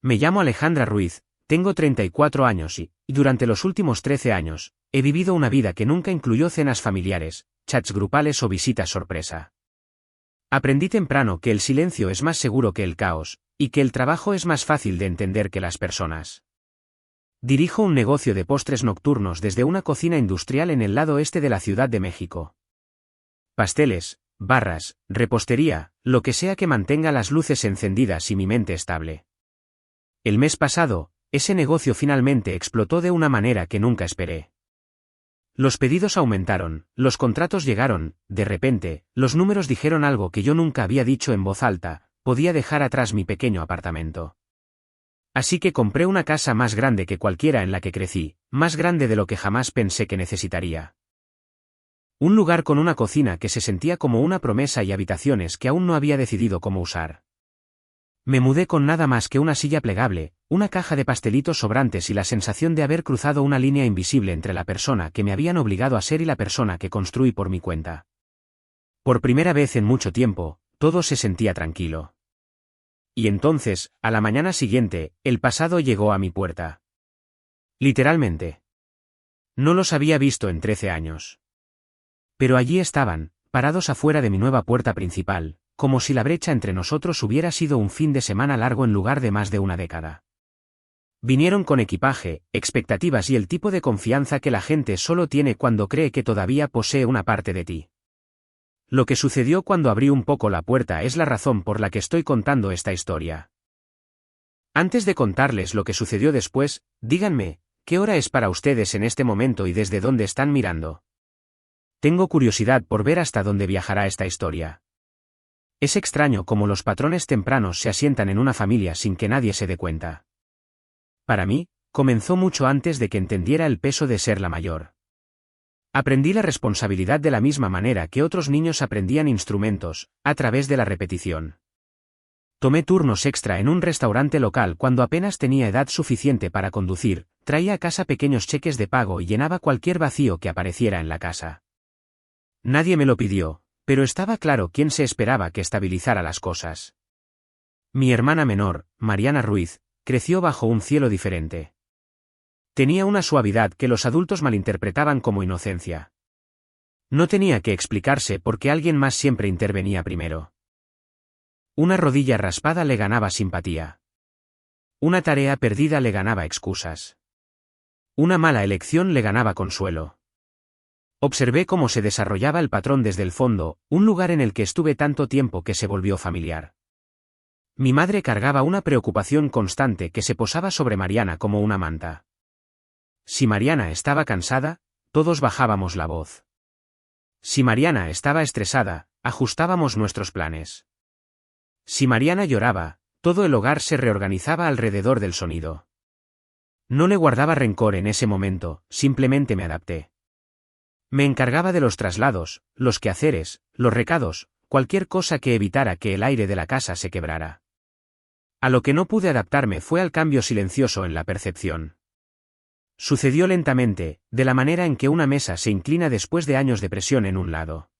Me llamo Alejandra Ruiz, tengo 34 años y, durante los últimos 13 años, he vivido una vida que nunca incluyó cenas familiares, chats grupales o visitas sorpresa. Aprendí temprano que el silencio es más seguro que el caos, y que el trabajo es más fácil de entender que las personas. Dirijo un negocio de postres nocturnos desde una cocina industrial en el lado este de la Ciudad de México. Pasteles, barras, repostería, lo que sea que mantenga las luces encendidas y mi mente estable. El mes pasado, ese negocio finalmente explotó de una manera que nunca esperé. Los pedidos aumentaron, los contratos llegaron, de repente, los números dijeron algo que yo nunca había dicho en voz alta: podía dejar atrás mi pequeño apartamento. Así que compré una casa más grande que cualquiera en la que crecí, más grande de lo que jamás pensé que necesitaría. Un lugar con una cocina que se sentía como una promesa y habitaciones que aún no había decidido cómo usar. Me mudé con nada más que una silla plegable, una caja de pastelitos sobrantes y la sensación de haber cruzado una línea invisible entre la persona que me habían obligado a ser y la persona que construí por mi cuenta. Por primera vez en mucho tiempo, todo se sentía tranquilo. Y entonces, a la mañana siguiente, el pasado llegó a mi puerta. Literalmente. No los había visto en 13 años. Pero allí estaban, parados afuera de mi nueva puerta principal, como si la brecha entre nosotros hubiera sido un fin de semana largo en lugar de más de una década. Vinieron con equipaje, expectativas y el tipo de confianza que la gente solo tiene cuando cree que todavía posee una parte de ti. Lo que sucedió cuando abrí un poco la puerta es la razón por la que estoy contando esta historia. Antes de contarles lo que sucedió después, díganme, ¿qué hora es para ustedes en este momento y desde dónde están mirando? Tengo curiosidad por ver hasta dónde viajará esta historia. Es extraño cómo los patrones tempranos se asientan en una familia sin que nadie se dé cuenta. Para mí, comenzó mucho antes de que entendiera el peso de ser la mayor. Aprendí la responsabilidad de la misma manera que otros niños aprendían instrumentos, a través de la repetición. Tomé turnos extra en un restaurante local cuando apenas tenía edad suficiente para conducir, traía a casa pequeños cheques de pago y llenaba cualquier vacío que apareciera en la casa. Nadie me lo pidió, pero estaba claro quién se esperaba que estabilizara las cosas. Mi hermana menor, Mariana Ruiz, creció bajo un cielo diferente. Tenía una suavidad que los adultos malinterpretaban como inocencia. No tenía que explicarse porque alguien más siempre intervenía primero. Una rodilla raspada le ganaba simpatía. Una tarea perdida le ganaba excusas. Una mala elección le ganaba consuelo. Observé cómo se desarrollaba el patrón desde el fondo, un lugar en el que estuve tanto tiempo que se volvió familiar. Mi madre cargaba una preocupación constante que se posaba sobre Mariana como una manta. Si Mariana estaba cansada, todos bajábamos la voz. Si Mariana estaba estresada, ajustábamos nuestros planes. Si Mariana lloraba, todo el hogar se reorganizaba alrededor del sonido. No le guardaba rencor en ese momento, simplemente me adapté. Me encargaba de los traslados, los quehaceres, los recados, cualquier cosa que evitara que el aire de la casa se quebrara. A lo que no pude adaptarme fue al cambio silencioso en la percepción. Sucedió lentamente, de la manera en que una mesa se inclina después de años de presión en un lado.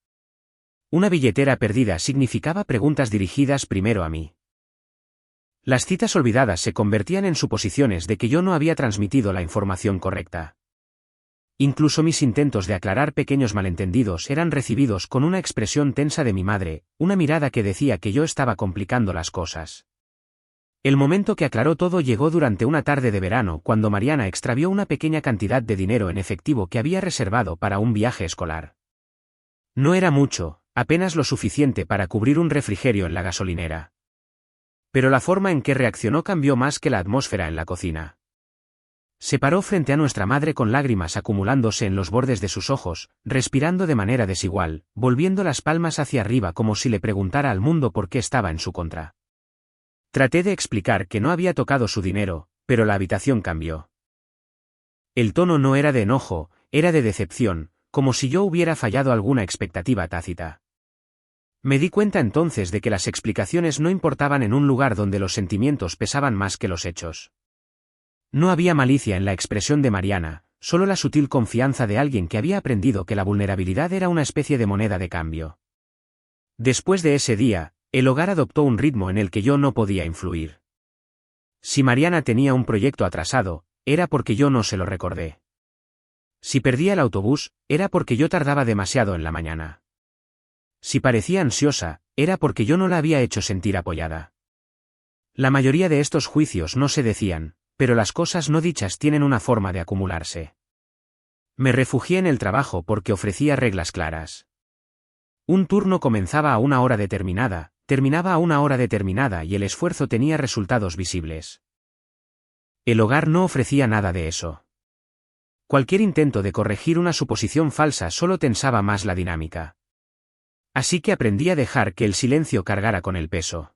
Una billetera perdida significaba preguntas dirigidas primero a mí. Las citas olvidadas se convertían en suposiciones de que yo no había transmitido la información correcta. Incluso mis intentos de aclarar pequeños malentendidos eran recibidos con una expresión tensa de mi madre, una mirada que decía que yo estaba complicando las cosas. El momento que aclaró todo llegó durante una tarde de verano cuando Mariana extravió una pequeña cantidad de dinero en efectivo que había reservado para un viaje escolar. No era mucho, apenas lo suficiente para cubrir un refrigerio en la gasolinera. Pero la forma en que reaccionó cambió más que la atmósfera en la cocina. Se paró frente a nuestra madre con lágrimas acumulándose en los bordes de sus ojos, respirando de manera desigual, volviendo las palmas hacia arriba como si le preguntara al mundo por qué estaba en su contra. Traté de explicar que no había tocado su dinero, pero la habitación cambió. El tono no era de enojo, era de decepción, como si yo hubiera fallado alguna expectativa tácita. Me di cuenta entonces de que las explicaciones no importaban en un lugar donde los sentimientos pesaban más que los hechos. No había malicia en la expresión de Mariana, solo la sutil confianza de alguien que había aprendido que la vulnerabilidad era una especie de moneda de cambio. Después de ese día, el hogar adoptó un ritmo en el que yo no podía influir. Si Mariana tenía un proyecto atrasado, era porque yo no se lo recordé. Si perdía el autobús, era porque yo tardaba demasiado en la mañana. Si parecía ansiosa, era porque yo no la había hecho sentir apoyada. La mayoría de estos juicios no se decían, pero las cosas no dichas tienen una forma de acumularse. Me refugié en el trabajo porque ofrecía reglas claras. Un turno comenzaba a una hora determinada, terminaba a una hora determinada y el esfuerzo tenía resultados visibles. El hogar no ofrecía nada de eso. Cualquier intento de corregir una suposición falsa solo tensaba más la dinámica. Así que aprendí a dejar que el silencio cargara con el peso.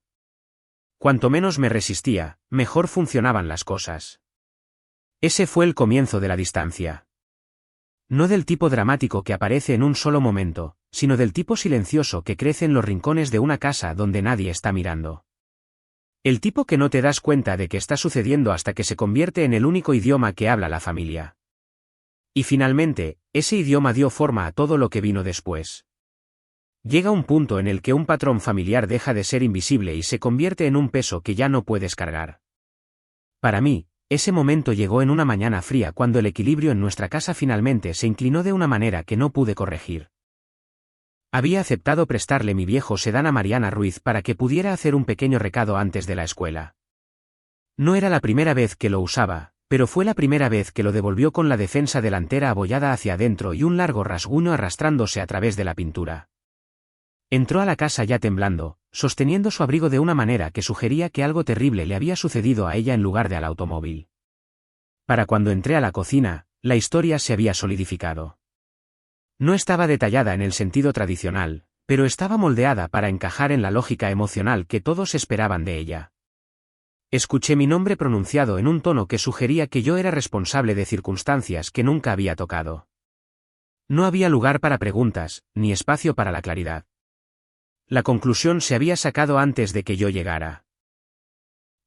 Cuanto menos me resistía, mejor funcionaban las cosas. Ese fue el comienzo de la distancia. No del tipo dramático que aparece en un solo momento, sino del tipo silencioso que crece en los rincones de una casa donde nadie está mirando. El tipo que no te das cuenta de que está sucediendo hasta que se convierte en el único idioma que habla la familia. Y finalmente, ese idioma dio forma a todo lo que vino después. Llega un punto en el que un patrón familiar deja de ser invisible y se convierte en un peso que ya no puedes cargar. Para mí, ese momento llegó en una mañana fría cuando el equilibrio en nuestra casa finalmente se inclinó de una manera que no pude corregir. Había aceptado prestarle mi viejo sedán a Mariana Ruiz para que pudiera hacer un pequeño recado antes de la escuela. No era la primera vez que lo usaba, pero fue la primera vez que lo devolvió con la defensa delantera abollada hacia adentro y un largo rasguño arrastrándose a través de la pintura. Entró a la casa ya temblando, sosteniendo su abrigo de una manera que sugería que algo terrible le había sucedido a ella en lugar de al automóvil. Para cuando entré a la cocina, la historia se había solidificado. No estaba detallada en el sentido tradicional, pero estaba moldeada para encajar en la lógica emocional que todos esperaban de ella. Escuché mi nombre pronunciado en un tono que sugería que yo era responsable de circunstancias que nunca había tocado. No había lugar para preguntas, ni espacio para la claridad. La conclusión se había sacado antes de que yo llegara.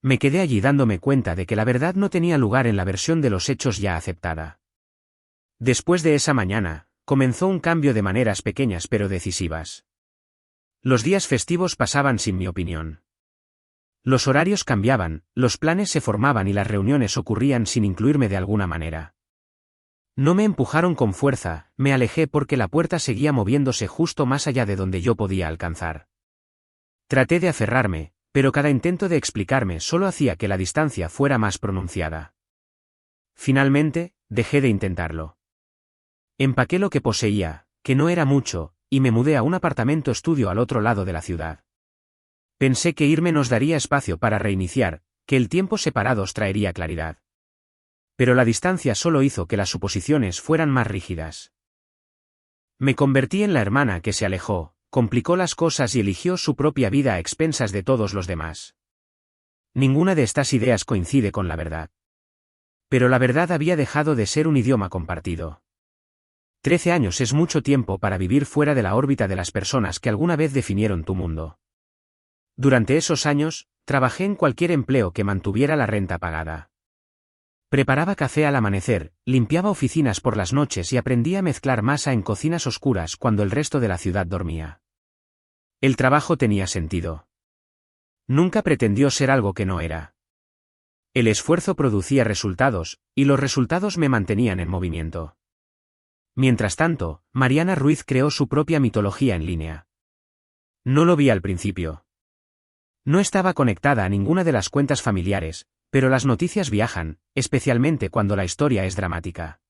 Me quedé allí dándome cuenta de que la verdad no tenía lugar en la versión de los hechos ya aceptada. Después de esa mañana, comenzó un cambio de maneras pequeñas pero decisivas. Los días festivos pasaban sin mi opinión. Los horarios cambiaban, los planes se formaban y las reuniones ocurrían sin incluirme de alguna manera. No me empujaron con fuerza, me alejé porque la puerta seguía moviéndose justo más allá de donde yo podía alcanzar. Traté de aferrarme, pero cada intento de explicarme solo hacía que la distancia fuera más pronunciada. Finalmente, dejé de intentarlo. Empaqué lo que poseía, que no era mucho, y me mudé a un apartamento estudio al otro lado de la ciudad. Pensé que irme nos daría espacio para reiniciar, que el tiempo separados traería claridad. Pero la distancia solo hizo que las suposiciones fueran más rígidas. Me convertí en la hermana que se alejó, complicó las cosas y eligió su propia vida a expensas de todos los demás. Ninguna de estas ideas coincide con la verdad. Pero la verdad había dejado de ser un idioma compartido. 13 años es mucho tiempo para vivir fuera de la órbita de las personas que alguna vez definieron tu mundo. Durante esos años, trabajé en cualquier empleo que mantuviera la renta pagada. Preparaba café al amanecer, limpiaba oficinas por las noches y aprendí a mezclar masa en cocinas oscuras cuando el resto de la ciudad dormía. El trabajo tenía sentido. Nunca pretendió ser algo que no era. El esfuerzo producía resultados, y los resultados me mantenían en movimiento. Mientras tanto, Mariana Ruiz creó su propia mitología en línea. No lo vi al principio. No estaba conectada a ninguna de las cuentas familiares, pero las noticias viajan, especialmente cuando la historia es dramática.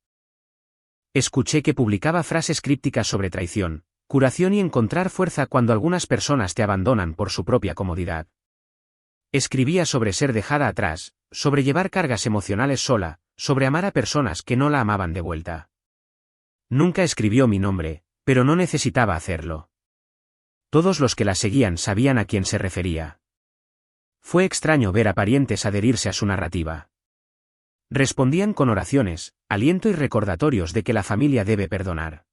Escuché que publicaba frases crípticas sobre traición, curación y encontrar fuerza cuando algunas personas te abandonan por su propia comodidad. Escribía sobre ser dejada atrás, sobre llevar cargas emocionales sola, sobre amar a personas que no la amaban de vuelta. Nunca escribió mi nombre, pero no necesitaba hacerlo. Todos los que la seguían sabían a quién se refería. Fue extraño ver a parientes adherirse a su narrativa. Respondían con oraciones, aliento y recordatorios de que la familia debe perdonar.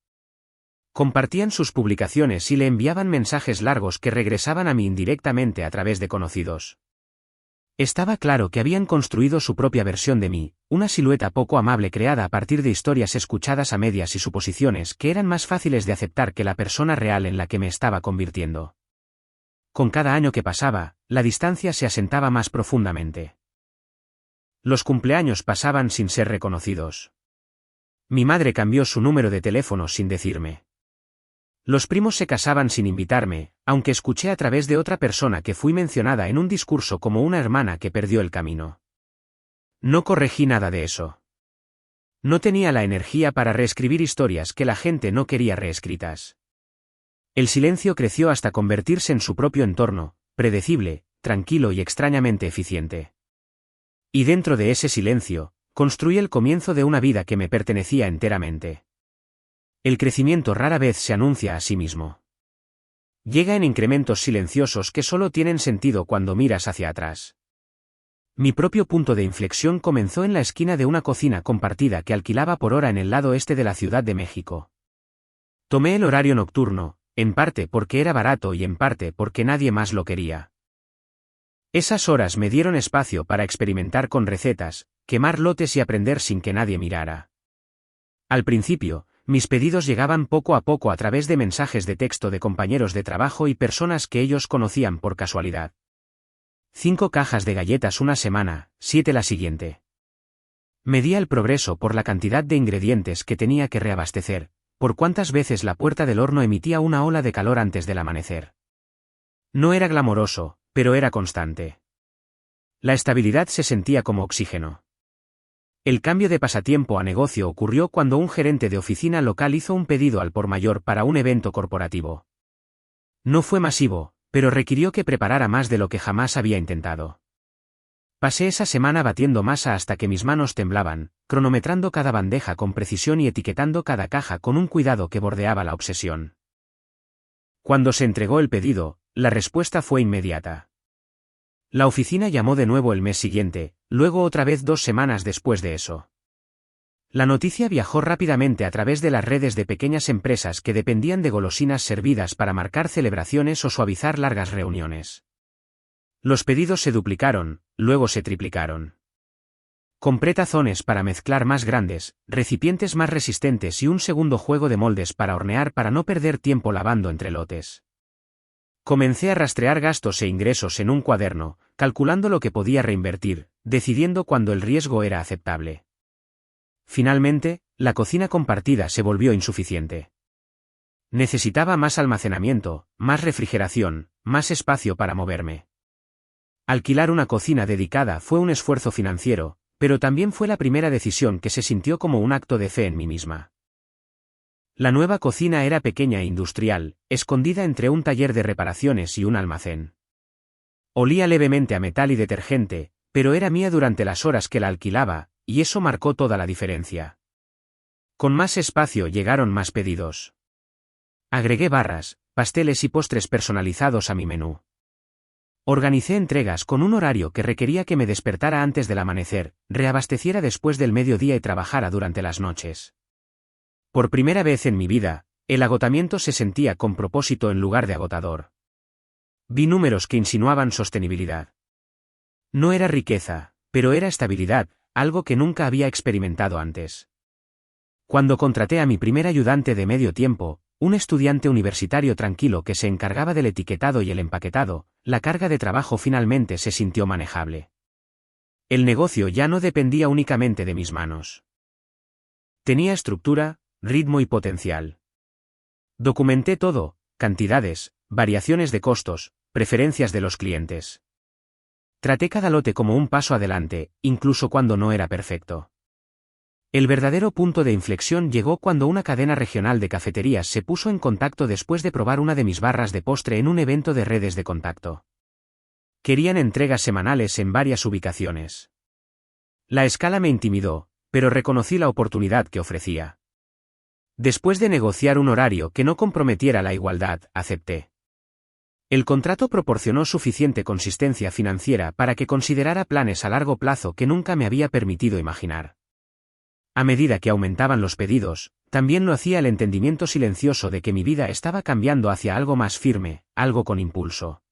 Compartían sus publicaciones y le enviaban mensajes largos que regresaban a mí indirectamente a través de conocidos. Estaba claro que habían construido su propia versión de mí, una silueta poco amable creada a partir de historias escuchadas a medias y suposiciones que eran más fáciles de aceptar que la persona real en la que me estaba convirtiendo. Con cada año que pasaba, la distancia se asentaba más profundamente. Los cumpleaños pasaban sin ser reconocidos. Mi madre cambió su número de teléfono sin decirme. Los primos se casaban sin invitarme, aunque escuché a través de otra persona que fui mencionada en un discurso como una hermana que perdió el camino. No corregí nada de eso. No tenía la energía para reescribir historias que la gente no quería reescritas. El silencio creció hasta convertirse en su propio entorno, predecible, tranquilo y extrañamente eficiente. Y dentro de ese silencio, construí el comienzo de una vida que me pertenecía enteramente. El crecimiento rara vez se anuncia a sí mismo. Llega en incrementos silenciosos que solo tienen sentido cuando miras hacia atrás. Mi propio punto de inflexión comenzó en la esquina de una cocina compartida que alquilaba por hora en el lado este de la Ciudad de México. Tomé el horario nocturno, en parte porque era barato y en parte porque nadie más lo quería. Esas horas me dieron espacio para experimentar con recetas, quemar lotes y aprender sin que nadie mirara. Al principio, mis pedidos llegaban poco a poco a través de mensajes de texto de compañeros de trabajo y personas que ellos conocían por casualidad. 5 cajas de galletas una semana, 7 la siguiente. Medía el progreso por la cantidad de ingredientes que tenía que reabastecer, por cuántas veces la puerta del horno emitía una ola de calor antes del amanecer. No era glamoroso, pero era constante. La estabilidad se sentía como oxígeno. El cambio de pasatiempo a negocio ocurrió cuando un gerente de oficina local hizo un pedido al por mayor para un evento corporativo. No fue masivo, pero requirió que preparara más de lo que jamás había intentado. Pasé esa semana batiendo masa hasta que mis manos temblaban, cronometrando cada bandeja con precisión y etiquetando cada caja con un cuidado que bordeaba la obsesión. Cuando se entregó el pedido, la respuesta fue inmediata. La oficina llamó de nuevo el mes siguiente, luego otra vez 2 semanas después de eso. La noticia viajó rápidamente a través de las redes de pequeñas empresas que dependían de golosinas servidas para marcar celebraciones o suavizar largas reuniones. Los pedidos se duplicaron, luego se triplicaron. Compré tazones para mezclar más grandes, recipientes más resistentes y un segundo juego de moldes para hornear para no perder tiempo lavando entre lotes. Comencé a rastrear gastos e ingresos en un cuaderno, calculando lo que podía reinvertir, decidiendo cuándo el riesgo era aceptable. Finalmente, la cocina compartida se volvió insuficiente. Necesitaba más almacenamiento, más refrigeración, más espacio para moverme. Alquilar una cocina dedicada fue un esfuerzo financiero, pero también fue la primera decisión que se sintió como un acto de fe en mí misma. La nueva cocina era pequeña e industrial, escondida entre un taller de reparaciones y un almacén. Olía levemente a metal y detergente, pero era mía durante las horas que la alquilaba, y eso marcó toda la diferencia. Con más espacio llegaron más pedidos. Agregué barras, pasteles y postres personalizados a mi menú. Organicé entregas con un horario que requería que me despertara antes del amanecer, reabasteciera después del mediodía y trabajara durante las noches. Por primera vez en mi vida, el agotamiento se sentía con propósito en lugar de agotador. Vi números que insinuaban sostenibilidad. No era riqueza, pero era estabilidad, algo que nunca había experimentado antes. Cuando contraté a mi primer ayudante de medio tiempo, un estudiante universitario tranquilo que se encargaba del etiquetado y el empaquetado, la carga de trabajo finalmente se sintió manejable. El negocio ya no dependía únicamente de mis manos. Tenía estructura, ritmo y potencial. Documenté todo, cantidades, variaciones de costos, preferencias de los clientes. Traté cada lote como un paso adelante, incluso cuando no era perfecto. El verdadero punto de inflexión llegó cuando una cadena regional de cafeterías se puso en contacto después de probar una de mis barras de postre en un evento de redes de contacto. Querían entregas semanales en varias ubicaciones. La escala me intimidó, pero reconocí la oportunidad que ofrecía. Después de negociar un horario que no comprometiera la igualdad, acepté. El contrato proporcionó suficiente consistencia financiera para que considerara planes a largo plazo que nunca me había permitido imaginar. A medida que aumentaban los pedidos, también lo hacía el entendimiento silencioso de que mi vida estaba cambiando hacia algo más firme, algo con impulso.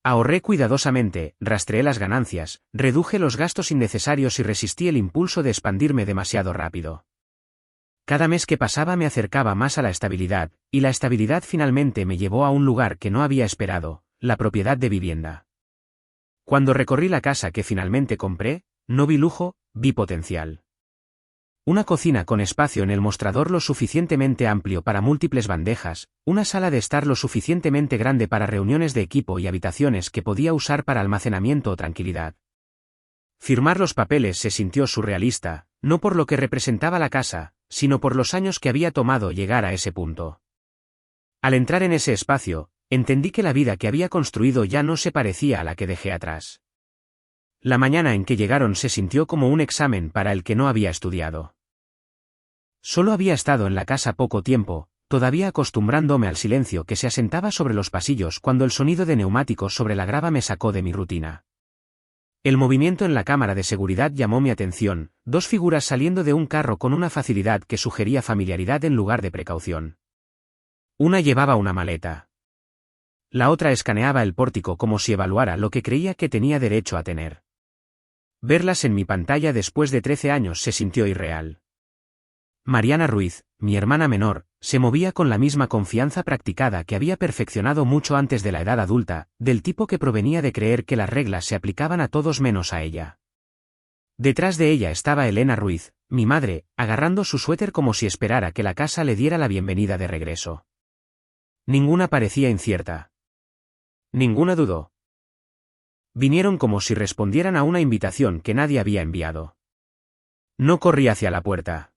Ahorré cuidadosamente, rastreé las ganancias, reduje los gastos innecesarios y resistí el impulso de expandirme demasiado rápido. Cada mes que pasaba me acercaba más a la estabilidad, y la estabilidad finalmente me llevó a un lugar que no había esperado, la propiedad de vivienda. Cuando recorrí la casa que finalmente compré, no vi lujo, vi potencial. Una cocina con espacio en el mostrador lo suficientemente amplio para múltiples bandejas, una sala de estar lo suficientemente grande para reuniones de equipo y habitaciones que podía usar para almacenamiento o tranquilidad. Firmar los papeles se sintió surrealista, no por lo que representaba la casa, sino por los años que había tomado llegar a ese punto. Al entrar en ese espacio, entendí que la vida que había construido ya no se parecía a la que dejé atrás. La mañana en que llegaron se sintió como un examen para el que no había estudiado. Solo había estado en la casa poco tiempo, todavía acostumbrándome al silencio que se asentaba sobre los pasillos cuando el sonido de neumáticos sobre la grava me sacó de mi rutina. El movimiento en la cámara de seguridad llamó mi atención, dos figuras saliendo de un carro con una facilidad que sugería familiaridad en lugar de precaución. Una llevaba una maleta. La otra escaneaba el pórtico como si evaluara lo que creía que tenía derecho a tener. Verlas en mi pantalla después de 13 años se sintió irreal. Mariana Ruiz, mi hermana menor, se movía con la misma confianza practicada que había perfeccionado mucho antes de la edad adulta, del tipo que provenía de creer que las reglas se aplicaban a todos menos a ella. Detrás de ella estaba Elena Ruiz, mi madre, agarrando su suéter como si esperara que la casa le diera la bienvenida de regreso. Ninguna parecía incierta. Ninguna dudó. Vinieron como si respondieran a una invitación que nadie había enviado. No corrí hacia la puerta.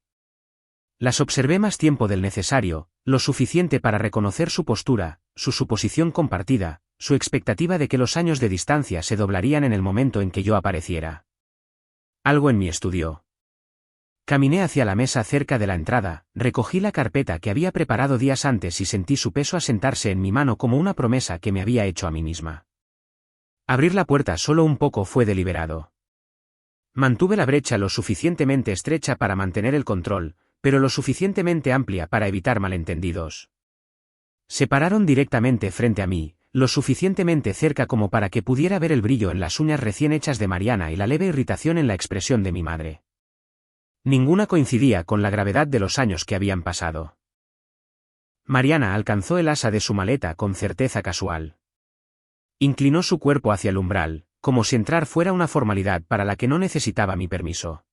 Las observé más tiempo del necesario, lo suficiente para reconocer su postura, su suposición compartida, su expectativa de que los años de distancia se doblarían en el momento en que yo apareciera. Algo en mí estudió. Caminé hacia la mesa cerca de la entrada, recogí la carpeta que había preparado días antes y sentí su peso asentarse en mi mano como una promesa que me había hecho a mí misma. Abrir la puerta solo un poco fue deliberado. Mantuve la brecha lo suficientemente estrecha para mantener el control, pero lo suficientemente amplia para evitar malentendidos. Se pararon directamente frente a mí, lo suficientemente cerca como para que pudiera ver el brillo en las uñas recién hechas de Mariana y la leve irritación en la expresión de mi madre. Ninguna coincidía con la gravedad de los años que habían pasado. Mariana alcanzó el asa de su maleta con certeza casual. Inclinó su cuerpo hacia el umbral, como si entrar fuera una formalidad para la que no necesitaba mi permiso.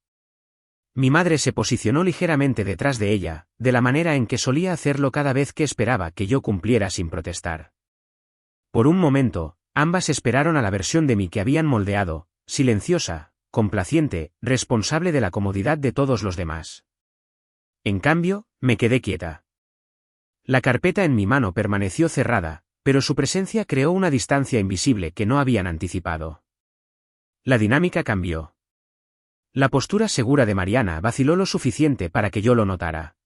Mi madre se posicionó ligeramente detrás de ella, de la manera en que solía hacerlo cada vez que esperaba que yo cumpliera sin protestar. Por un momento, ambas esperaron a la versión de mí que habían moldeado, silenciosa, complaciente, responsable de la comodidad de todos los demás. En cambio, me quedé quieta. La carpeta en mi mano permaneció cerrada, pero su presencia creó una distancia invisible que no habían anticipado. La dinámica cambió. La postura segura de Mariana vaciló lo suficiente para que yo lo notara.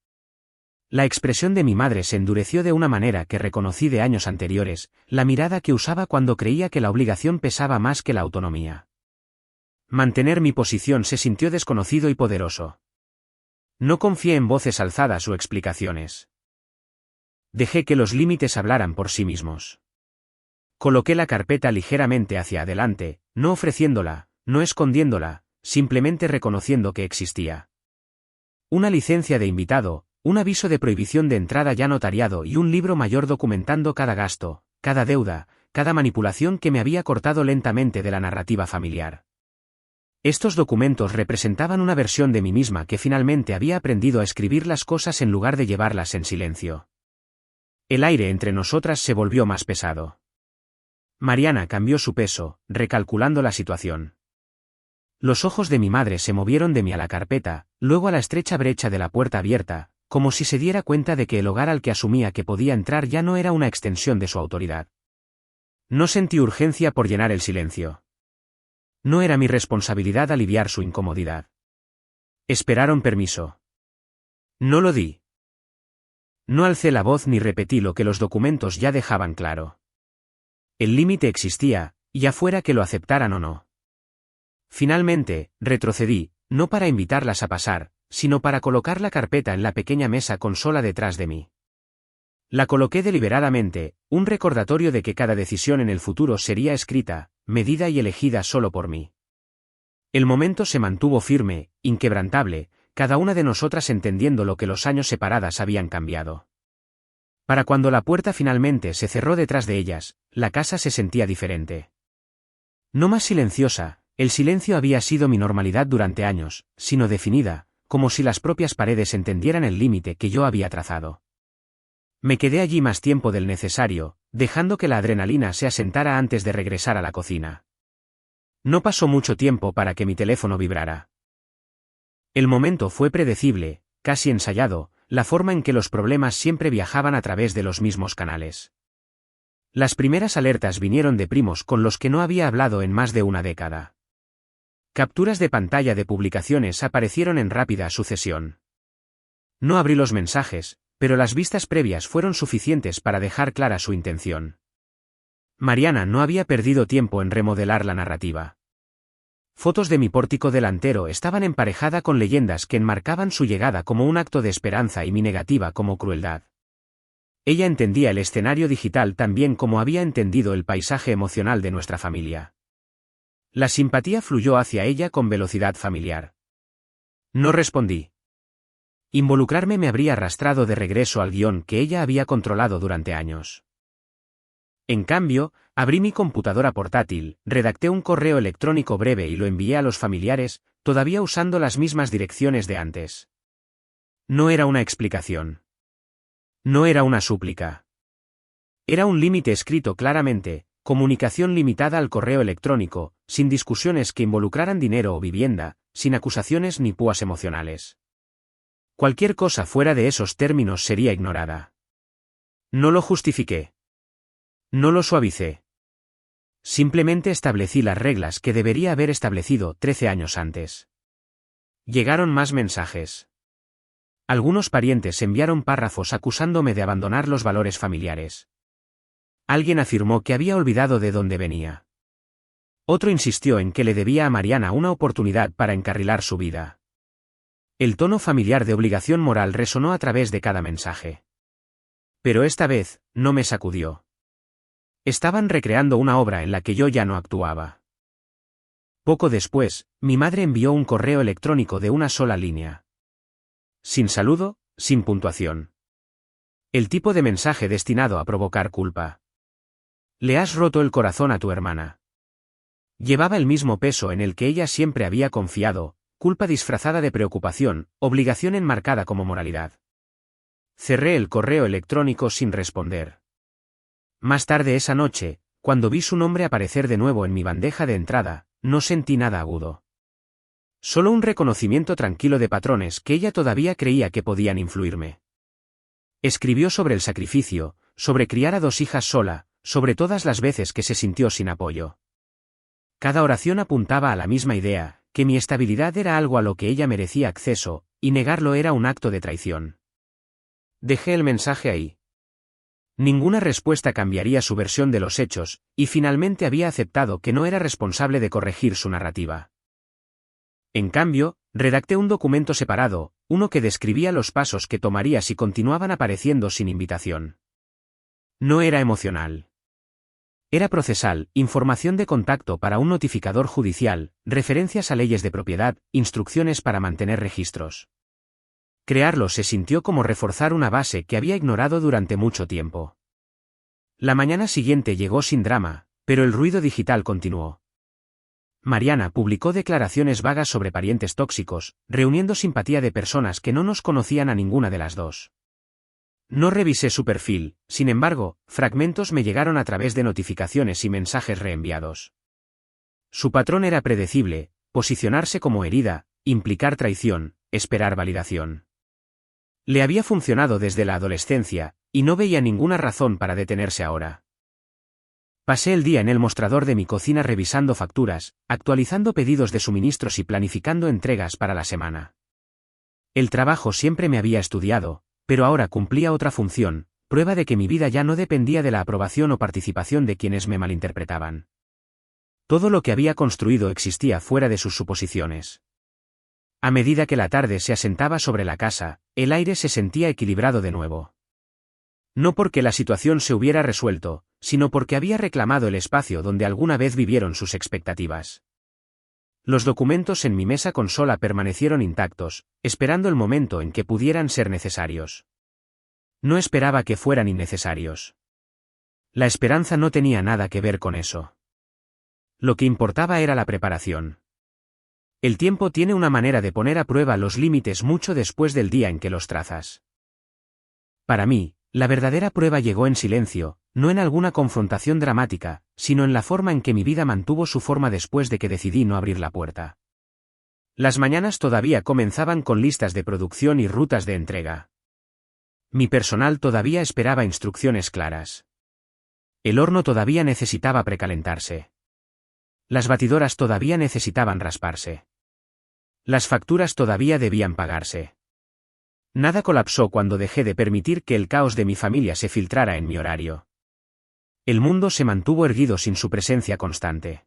La expresión de mi madre se endureció de una manera que reconocí de años anteriores, la mirada que usaba cuando creía que la obligación pesaba más que la autonomía. Mantener mi posición se sintió desconocido y poderoso. No confié en voces alzadas o explicaciones. Dejé que los límites hablaran por sí mismos. Coloqué la carpeta ligeramente hacia adelante, no ofreciéndola, no escondiéndola, simplemente reconociendo que existía. Una licencia de invitado, un aviso de prohibición de entrada ya notariado y un libro mayor documentando cada gasto, cada deuda, cada manipulación que me había cortado lentamente de la narrativa familiar. Estos documentos representaban una versión de mí misma que finalmente había aprendido a escribir las cosas en lugar de llevarlas en silencio. El aire entre nosotras se volvió más pesado. Mariana cambió su peso, recalculando la situación. Los ojos de mi madre se movieron de mí a la carpeta, luego a la estrecha brecha de la puerta abierta, como si se diera cuenta de que el hogar al que asumía que podía entrar ya no era una extensión de su autoridad. No sentí urgencia por llenar el silencio. No era mi responsabilidad aliviar su incomodidad. Esperaron permiso. No lo di. No alcé la voz ni repetí lo que los documentos ya dejaban claro. El límite existía, ya fuera que lo aceptaran o no. Finalmente, retrocedí, no para invitarlas a pasar, sino para colocar la carpeta en la pequeña mesa consola detrás de mí. La coloqué deliberadamente, un recordatorio de que cada decisión en el futuro sería escrita, medida y elegida solo por mí. El momento se mantuvo firme, inquebrantable, cada una de nosotras entendiendo lo que los años separadas habían cambiado. Para cuando la puerta finalmente se cerró detrás de ellas, la casa se sentía diferente. No más silenciosa, El silencio había sido mi normalidad durante años, sino definida, como si las propias paredes entendieran el límite que yo había trazado. Me quedé allí más tiempo del necesario, dejando que la adrenalina se asentara antes de regresar a la cocina. No pasó mucho tiempo para que mi teléfono vibrara. El momento fue predecible, casi ensayado, la forma en que los problemas siempre viajaban a través de los mismos canales. Las primeras alertas vinieron de primos con los que no había hablado en más de una década. Capturas de pantalla de publicaciones aparecieron en rápida sucesión. No abrí los mensajes, pero las vistas previas fueron suficientes para dejar clara su intención. Mariana no había perdido tiempo en remodelar la narrativa. Fotos de mi pórtico delantero estaban emparejada con leyendas que enmarcaban su llegada como un acto de esperanza y mi negativa como crueldad. Ella entendía el escenario digital tan bien como había entendido el paisaje emocional de nuestra familia. La simpatía fluyó hacia ella con velocidad familiar. No respondí. Involucrarme me habría arrastrado de regreso al guión que ella había controlado durante años. En cambio, abrí mi computadora portátil, redacté un correo electrónico breve y lo envié a los familiares, todavía usando las mismas direcciones de antes. No era una explicación. No era una súplica. Era un límite escrito claramente, comunicación limitada al correo electrónico, sin discusiones que involucraran dinero o vivienda, sin acusaciones ni púas emocionales. Cualquier cosa fuera de esos términos sería ignorada. No lo justifiqué. No lo suavicé. Simplemente establecí las reglas que debería haber establecido 13 años antes. Llegaron más mensajes. Algunos parientes enviaron párrafos acusándome de abandonar los valores familiares. Alguien afirmó que había olvidado de dónde venía. Otro insistió en que le debía a Mariana una oportunidad para encarrilar su vida. El tono familiar de obligación moral resonó a través de cada mensaje. Pero esta vez, no me sacudió. Estaban recreando una obra en la que yo ya no actuaba. Poco después, mi madre envió un correo electrónico de una sola línea. Sin saludo, sin puntuación. El tipo de mensaje destinado a provocar culpa. Le has roto el corazón a tu hermana. Llevaba el mismo peso en el que ella siempre había confiado, culpa disfrazada de preocupación, obligación enmarcada como moralidad. Cerré el correo electrónico sin responder. Más tarde esa noche, cuando vi su nombre aparecer de nuevo en mi bandeja de entrada, no sentí nada agudo. Solo un reconocimiento tranquilo de patrones que ella todavía creía que podían influirme. Escribió sobre el sacrificio, sobre criar a 2 hijas sola, sobre todas las veces que se sintió sin apoyo. Cada oración apuntaba a la misma idea, que mi estabilidad era algo a lo que ella merecía acceso, y negarlo era un acto de traición. Dejé el mensaje ahí. Ninguna respuesta cambiaría su versión de los hechos, y finalmente había aceptado que no era responsable de corregir su narrativa. En cambio, redacté un documento separado, uno que describía los pasos que tomaría si continuaban apareciendo sin invitación. No era emocional. Era procesal, información de contacto para un notificador judicial, referencias a leyes de propiedad, instrucciones para mantener registros. Crearlo se sintió como reforzar una base que había ignorado durante mucho tiempo. La mañana siguiente llegó sin drama, pero el ruido digital continuó. Mariana publicó declaraciones vagas sobre parientes tóxicos, reuniendo simpatía de personas que no nos conocían a ninguna de las dos. No revisé su perfil, sin embargo, fragmentos me llegaron a través de notificaciones y mensajes reenviados. Su patrón era predecible: posicionarse como herida, implicar traición, esperar validación. Le había funcionado desde la adolescencia, y no veía ninguna razón para detenerse ahora. Pasé el día en el mostrador de mi cocina revisando facturas, actualizando pedidos de suministros y planificando entregas para la semana. El trabajo siempre me había estudiado, pero ahora cumplía otra función, prueba de que mi vida ya no dependía de la aprobación o participación de quienes me malinterpretaban. Todo lo que había construido existía fuera de sus suposiciones. A medida que la tarde se asentaba sobre la casa, el aire se sentía equilibrado de nuevo. No porque la situación se hubiera resuelto, sino porque había reclamado el espacio donde alguna vez vivieron sus expectativas. Los documentos en mi mesa consola permanecieron intactos, esperando el momento en que pudieran ser necesarios. No esperaba que fueran innecesarios. La esperanza no tenía nada que ver con eso. Lo que importaba era la preparación. El tiempo tiene una manera de poner a prueba los límites mucho después del día en que los trazas. Para mí, la verdadera prueba llegó en silencio, no en alguna confrontación dramática, sino en la forma en que mi vida mantuvo su forma después de que decidí no abrir la puerta. Las mañanas todavía comenzaban con listas de producción y rutas de entrega. Mi personal todavía esperaba instrucciones claras. El horno todavía necesitaba precalentarse. Las batidoras todavía necesitaban rasparse. Las facturas todavía debían pagarse. Nada colapsó cuando dejé de permitir que el caos de mi familia se filtrara en mi horario. El mundo se mantuvo erguido sin su presencia constante.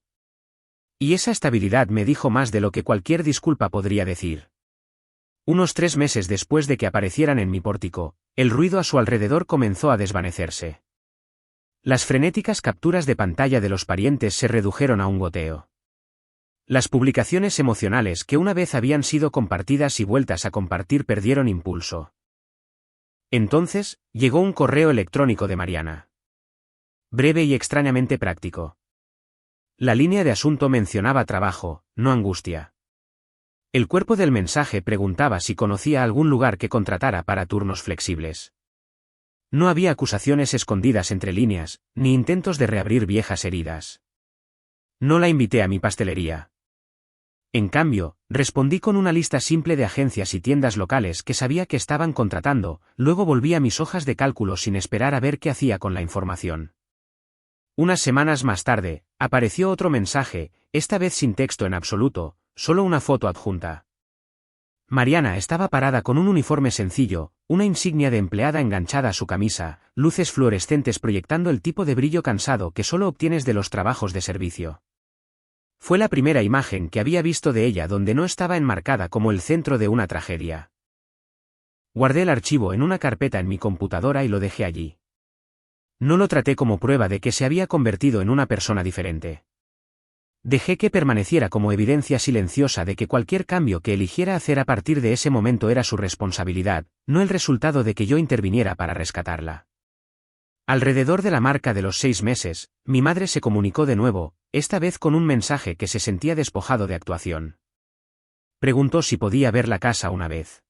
Y esa estabilidad me dijo más de lo que cualquier disculpa podría decir. Unos 3 meses después de que aparecieran en mi pórtico, el ruido a su alrededor comenzó a desvanecerse. Las frenéticas capturas de pantalla de los parientes se redujeron a un goteo. Las publicaciones emocionales que una vez habían sido compartidas y vueltas a compartir perdieron impulso. Entonces, llegó un correo electrónico de Mariana. Breve y extrañamente práctico. La línea de asunto mencionaba trabajo, no angustia. El cuerpo del mensaje preguntaba si conocía algún lugar que contratara para turnos flexibles. No había acusaciones escondidas entre líneas, ni intentos de reabrir viejas heridas. No la invité a mi pastelería. En cambio, respondí con una lista simple de agencias y tiendas locales que sabía que estaban contratando, luego volví a mis hojas de cálculo sin esperar a ver qué hacía con la información. Unas semanas más tarde, apareció otro mensaje, esta vez sin texto en absoluto, solo una foto adjunta. Mariana estaba parada con un uniforme sencillo, una insignia de empleada enganchada a su camisa, luces fluorescentes proyectando el tipo de brillo cansado que solo obtienes de los trabajos de servicio. Fue la primera imagen que había visto de ella donde no estaba enmarcada como el centro de una tragedia. Guardé el archivo en una carpeta en mi computadora y lo dejé allí. No lo traté como prueba de que se había convertido en una persona diferente. Dejé que permaneciera como evidencia silenciosa de que cualquier cambio que eligiera hacer a partir de ese momento era su responsabilidad, no el resultado de que yo interviniera para rescatarla. Alrededor de la marca de los 6 meses, mi madre se comunicó de nuevo, esta vez con un mensaje que se sentía despojado de actuación. Preguntó si podía ver la casa una vez.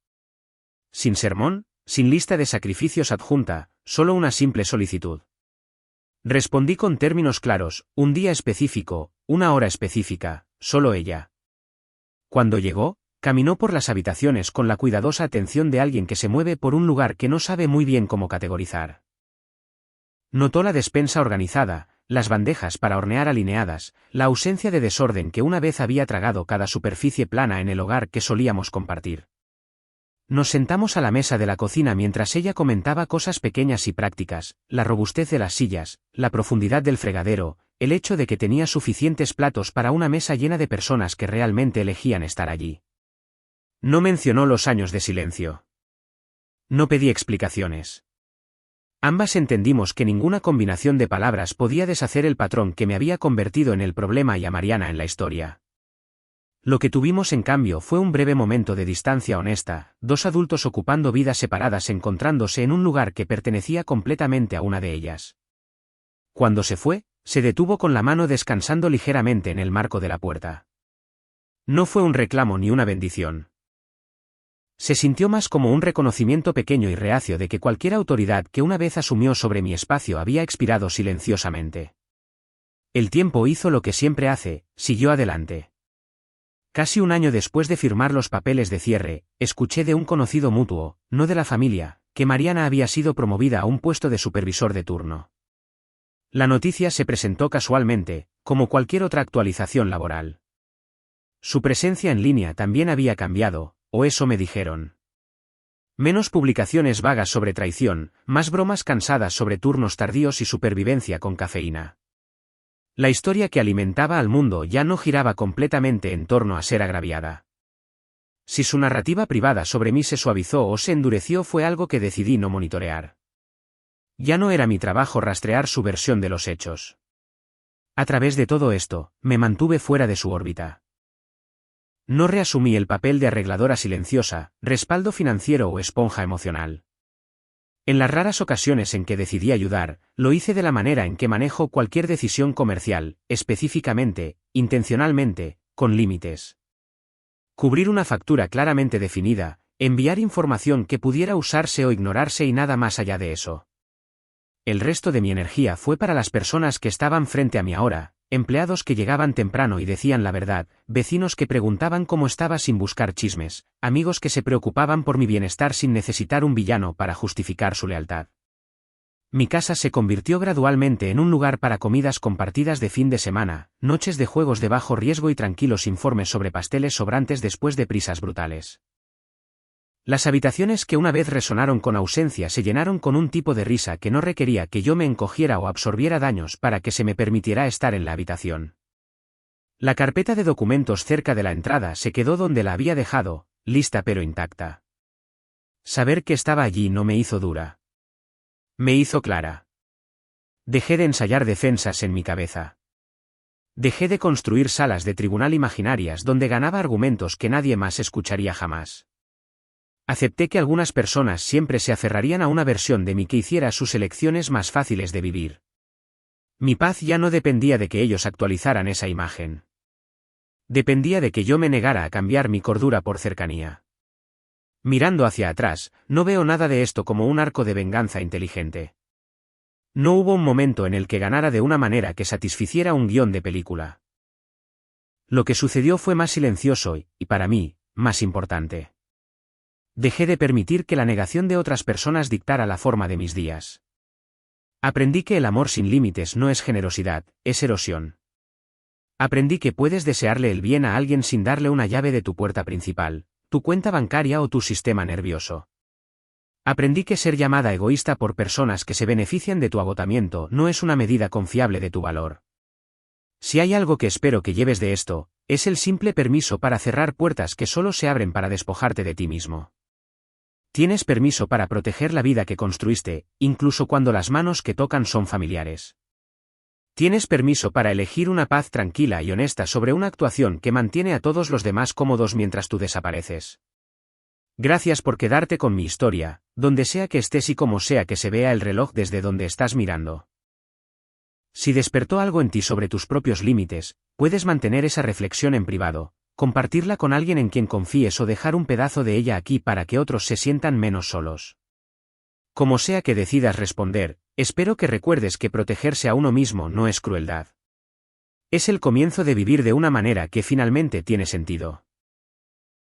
Sin sermón, sin lista de sacrificios adjunta, solo una simple solicitud. Respondí con términos claros, un día específico, una hora específica, solo ella. Cuando llegó, caminó por las habitaciones con la cuidadosa atención de alguien que se mueve por un lugar que no sabe muy bien cómo categorizar. Notó la despensa organizada, las bandejas para hornear alineadas, la ausencia de desorden que una vez había tragado cada superficie plana en el hogar que solíamos compartir. Nos sentamos a la mesa de la cocina mientras ella comentaba cosas pequeñas y prácticas, la robustez de las sillas, la profundidad del fregadero, el hecho de que tenía suficientes platos para una mesa llena de personas que realmente elegían estar allí. No mencionó los años de silencio. No pedí explicaciones. Ambas entendimos que ninguna combinación de palabras podía deshacer el patrón que me había convertido en el problema y a Mariana en la historia. Lo que tuvimos en cambio fue un breve momento de distancia honesta, 2 adultos ocupando vidas separadas encontrándose en un lugar que pertenecía completamente a una de ellas. Cuando se fue, se detuvo con la mano descansando ligeramente en el marco de la puerta. No fue un reclamo ni una bendición. Se sintió más como un reconocimiento pequeño y reacio de que cualquier autoridad que una vez asumió sobre mi espacio había expirado silenciosamente. El tiempo hizo lo que siempre hace, siguió adelante. Casi un año después de firmar los papeles de cierre, escuché de un conocido mutuo, no de la familia, que Mariana había sido promovida a un puesto de supervisor de turno. La noticia se presentó casualmente, como cualquier otra actualización laboral. Su presencia en línea también había cambiado, o eso me dijeron. Menos publicaciones vagas sobre traición, más bromas cansadas sobre turnos tardíos y supervivencia con cafeína. La historia que alimentaba al mundo ya no giraba completamente en torno a ser agraviada. Si su narrativa privada sobre mí se suavizó o se endureció fue algo que decidí no monitorear. Ya no era mi trabajo rastrear su versión de los hechos. A través de todo esto, me mantuve fuera de su órbita. No reasumí el papel de arregladora silenciosa, respaldo financiero o esponja emocional. En las raras ocasiones en que decidí ayudar, lo hice de la manera en que manejo cualquier decisión comercial, específicamente, intencionalmente, con límites. Cubrir una factura claramente definida, enviar información que pudiera usarse o ignorarse y nada más allá de eso. El resto de mi energía fue para las personas que estaban frente a mí ahora, empleados que llegaban temprano y decían la verdad, vecinos que preguntaban cómo estaba sin buscar chismes, amigos que se preocupaban por mi bienestar sin necesitar un villano para justificar su lealtad. Mi casa se convirtió gradualmente en un lugar para comidas compartidas de fin de semana, noches de juegos de bajo riesgo y tranquilos informes sobre pasteles sobrantes después de prisas brutales. Las habitaciones que una vez resonaron con ausencia se llenaron con un tipo de risa que no requería que yo me encogiera o absorbiera daños para que se me permitiera estar en la habitación. La carpeta de documentos cerca de la entrada se quedó donde la había dejado, lista pero intacta. Saber que estaba allí no me hizo dura. Me hizo clara. Dejé de ensayar defensas en mi cabeza. Dejé de construir salas de tribunal imaginarias donde ganaba argumentos que nadie más escucharía jamás. Acepté que algunas personas siempre se aferrarían a una versión de mí que hiciera sus elecciones más fáciles de vivir. Mi paz ya no dependía de que ellos actualizaran esa imagen. Dependía de que yo me negara a cambiar mi cordura por cercanía. Mirando hacia atrás, no veo nada de esto como un arco de venganza inteligente. No hubo un momento en el que ganara de una manera que satisficiera un guión de película. Lo que sucedió fue más silencioso y, para mí, más importante. Dejé de permitir que la negación de otras personas dictara la forma de mis días. Aprendí que el amor sin límites no es generosidad, es erosión. Aprendí que puedes desearle el bien a alguien sin darle una llave de tu puerta principal, tu cuenta bancaria o tu sistema nervioso. Aprendí que ser llamada egoísta por personas que se benefician de tu agotamiento no es una medida confiable de tu valor. Si hay algo que espero que lleves de esto, es el simple permiso para cerrar puertas que solo se abren para despojarte de ti mismo. Tienes permiso para proteger la vida que construiste, incluso cuando las manos que tocan son familiares. Tienes permiso para elegir una paz tranquila y honesta sobre una actuación que mantiene a todos los demás cómodos mientras tú desapareces. Gracias por quedarte con mi historia, donde sea que estés y como sea que se vea el reloj desde donde estás mirando. Si despertó algo en ti sobre tus propios límites, puedes mantener esa reflexión en privado, compartirla con alguien en quien confíes o dejar un pedazo de ella aquí para que otros se sientan menos solos. Como sea que decidas responder, espero que recuerdes que protegerse a uno mismo no es crueldad. Es el comienzo de vivir de una manera que finalmente tiene sentido.